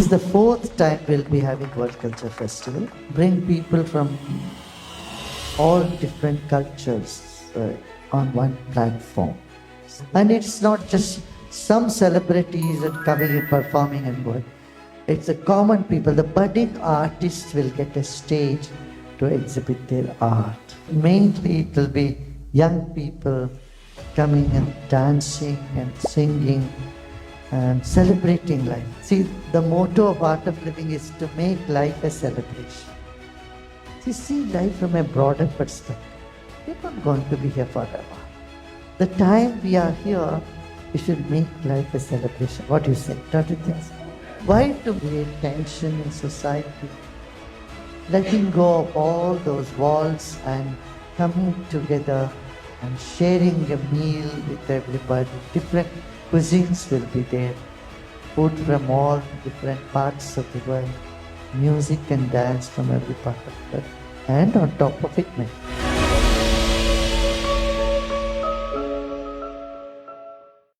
is the fourth time we'll be having World Culture Festival. Bring people from all different cultures on one platform. And it's not just some celebrities and coming and performing and what. It's the common people. The budding artists will get a stage to exhibit their art. Mainly it will be young people coming and dancing and singing and celebrating life. See, the motto of Art of Living is to make life a celebration. See life from a broader perspective. We're not going to be here forever. The time we are here, we should make life a celebration. What do you say? Don't you think so? Why to create tension in society? Letting go of all those walls and coming together and sharing a meal with everybody. Different cuisines will be there. Food from all different parts of the world. Music and dance from every part of the world. And on top of it, meditation.